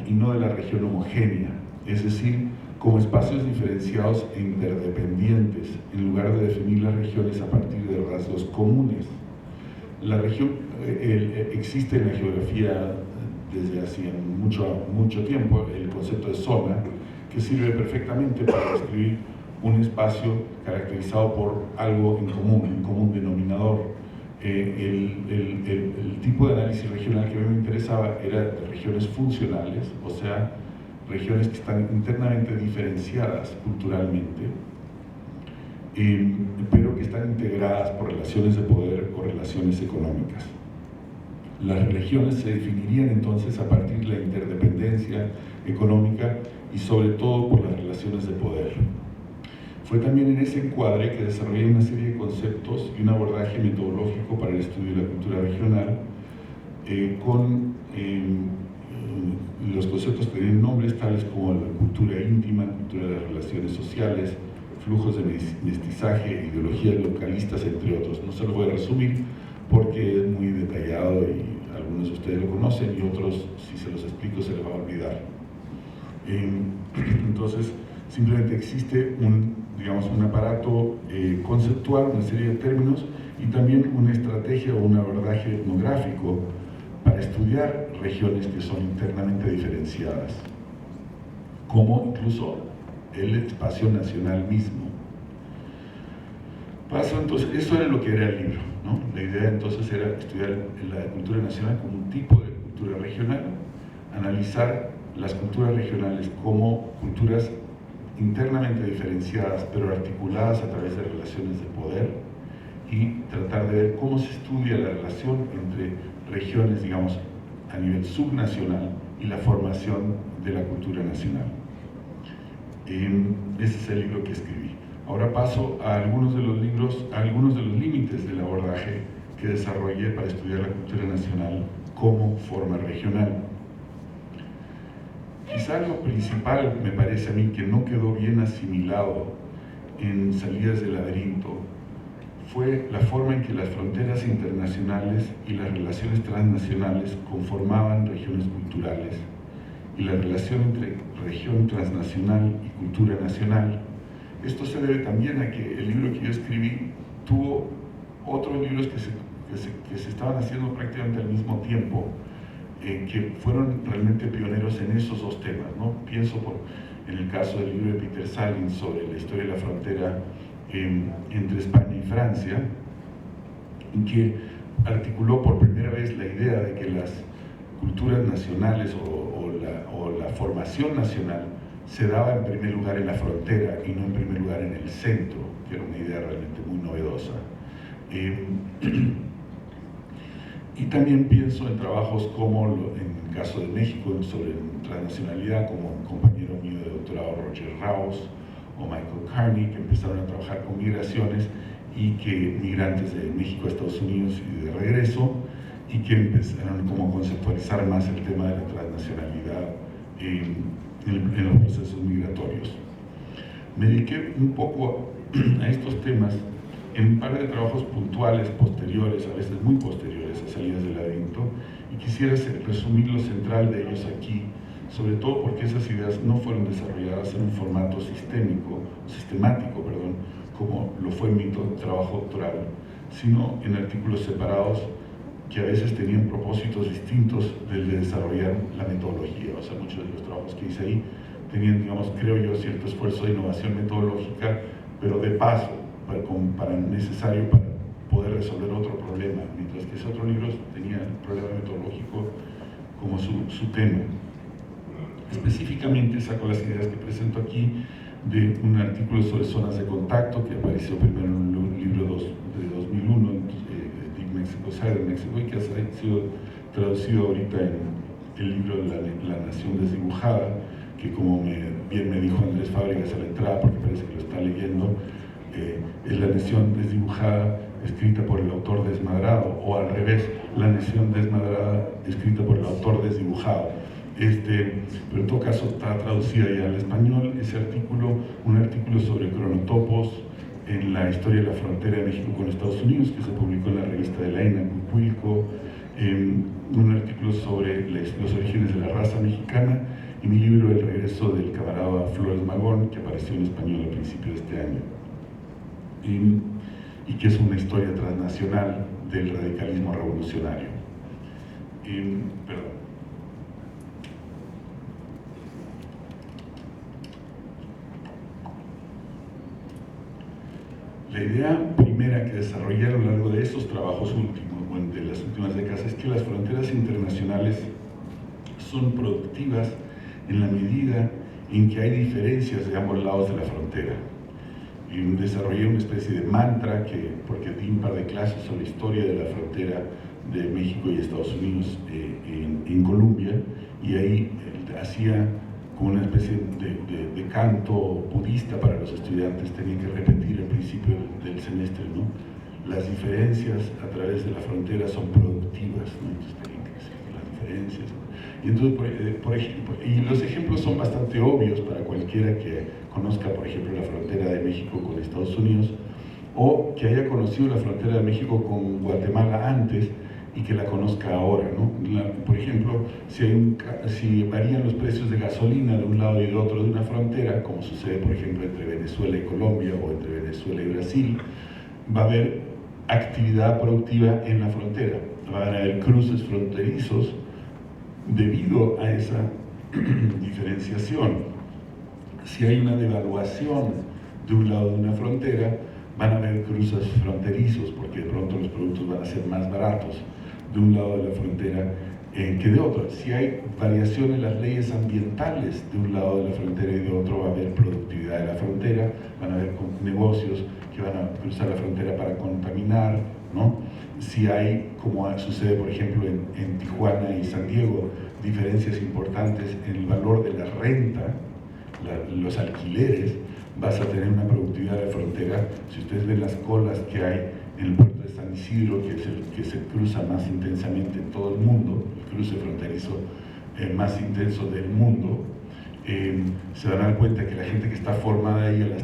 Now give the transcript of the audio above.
y no de la región homogénea, es decir, como espacios diferenciados e interdependientes, en lugar de definir las regiones a partir de rasgos comunes. La región existe en la geografía desde hace mucho tiempo, el concepto de zona, que sirve perfectamente para describir un espacio caracterizado por algo en común denominador. El tipo de análisis regional que a mí me interesaba era de regiones funcionales, o sea, regiones que están internamente diferenciadas culturalmente, pero que están integradas por relaciones de poder o relaciones económicas. Las regiones se definirían entonces a partir de la interdependencia económica y sobre todo por las relaciones de poder. Fue también en ese encuadre que desarrollé una serie de conceptos y un abordaje metodológico para el estudio de la cultura regional, los conceptos tenían nombres tales como la cultura íntima, cultura de las relaciones sociales, flujos de mestizaje, ideologías localistas, entre otros. No se los voy a resumir porque es muy detallado y algunos de ustedes lo conocen y otros, si se los explico, se les va a olvidar. Entonces, simplemente existe un aparato conceptual, una serie de términos y también una estrategia o un abordaje etnográfico para estudiar regiones que son internamente diferenciadas, como incluso el espacio nacional mismo. Entonces, eso era lo que era el libro, ¿no? La idea entonces era estudiar la cultura nacional como un tipo de cultura regional, analizar las culturas regionales como culturas internamente diferenciadas, pero articuladas a través de relaciones de poder, y tratar de ver cómo se estudia la relación entre regiones, digamos, a nivel subnacional y la formación de la cultura nacional. Ese es el libro que escribí. Ahora paso a algunos de los límites del abordaje que desarrollé para estudiar la cultura nacional como forma regional. Quizá lo principal, me parece a mí, que no quedó bien asimilado en Salidas del laberinto fue la forma en que las fronteras internacionales y las relaciones transnacionales conformaban regiones culturales, y la relación entre región transnacional y cultura nacional. Esto se debe también a que el libro que yo escribí tuvo otros libros que se estaban haciendo prácticamente al mismo tiempo, que fueron realmente pioneros en esos dos temas, ¿no? Pienso en el caso del libro de Peter Salin sobre la historia de la frontera entre España y Francia, en que articuló por primera vez la idea de que las culturas nacionales o la formación nacional se daba en primer lugar en la frontera y no en primer lugar en el centro, que era una idea realmente muy novedosa. Y también pienso en trabajos como, en el caso de México, sobre transnacionalidad, como un compañero mío de doctorado, Roger Raus, o Michael Carney, que empezaron a trabajar con migraciones y que migrantes de México a Estados Unidos y de regreso, y que empezaron como a conceptualizar más el tema de la transnacionalidad en los procesos migratorios. Me dediqué un poco a estos temas en un par de trabajos puntuales posteriores, a veces muy posteriores a Salidas del laberinto, y quisiera resumir lo central de ellos aquí, sobre todo porque esas ideas no fueron desarrolladas en un formato sistemático, como lo fue en mi trabajo doctoral, sino en artículos separados que a veces tenían propósitos distintos del de desarrollar la metodología. O sea, muchos de los trabajos que hice ahí tenían, digamos, creo yo, cierto esfuerzo de innovación metodológica, pero de paso, necesario para poder resolver otro problema, mientras que ese otro libro tenía el problema metodológico como su tema. Específicamente saco las ideas que presento aquí de un artículo sobre zonas de contacto que apareció primero en un libro de 2001, Deep Mexico, Southern Mexico, y que ha sido traducido ahorita en el libro La Nación Desdibujada, que como bien me dijo Andrés Fábregas a la entrada, porque parece que lo está leyendo, es La Nación Desdibujada escrita por el autor desmadrado, o al revés, La Nación Desmadrada escrita por el autor desdibujado. Pero en todo caso está traducida ya al español ese artículo, un artículo sobre cronotopos en la historia de la frontera de México con Estados Unidos, que se publicó en la revista de la ENA, Cuicuilco, un artículo sobre los orígenes de la raza raza mexicana, y mi libro El regreso del camarada Flores Magón, que apareció en español al principio de este año, y que es una historia transnacional del radicalismo revolucionario. Perdón. La idea primera que desarrollé a lo largo de esos trabajos últimos, bueno, de las últimas décadas, es que las fronteras internacionales son productivas en la medida en que hay diferencias de ambos lados de la frontera. Y desarrollé una especie de mantra, porque di un par de clases sobre la historia de la frontera de México y Estados Unidos en Colombia, y ahí hacía como una especie de canto budista para los estudiantes. Tenían que repetir al principio del semestre, ¿no? Las diferencias a través de la frontera son productivas, ¿no? Entonces tenían que ser las diferencias. Y entonces, por ejemplo, y los ejemplos son bastante obvios para cualquiera que conozca, por ejemplo, la frontera de México con Estados Unidos, o que haya conocido la frontera de México con Guatemala antes y que la conozca ahora, ¿no? Por ejemplo, si varían los precios de gasolina de un lado y de otro de una frontera, como sucede, por ejemplo, entre Venezuela y Colombia o entre Venezuela y Brasil, va a haber actividad productiva en la frontera. Van a haber cruces fronterizos debido a esa diferenciación. Si hay una devaluación de un lado de una frontera, van a haber cruces fronterizos, porque de pronto los productos van a ser más baratos de un lado de la frontera que de otro. Si hay variación en las leyes ambientales de un lado de la frontera y de otro, va a haber productividad de la frontera, van a haber negocios que van a cruzar la frontera para contaminar, ¿no? Si hay, como sucede por ejemplo en Tijuana y San Diego, diferencias importantes en el valor de la renta, los alquileres, vas a tener una productividad de frontera. Si ustedes ven las colas que hay en el puerto de San Isidro, que es el que se cruza más intensamente en todo el mundo, el cruce fronterizo más intenso del mundo, se van a dar cuenta que la gente que está formada ahí a las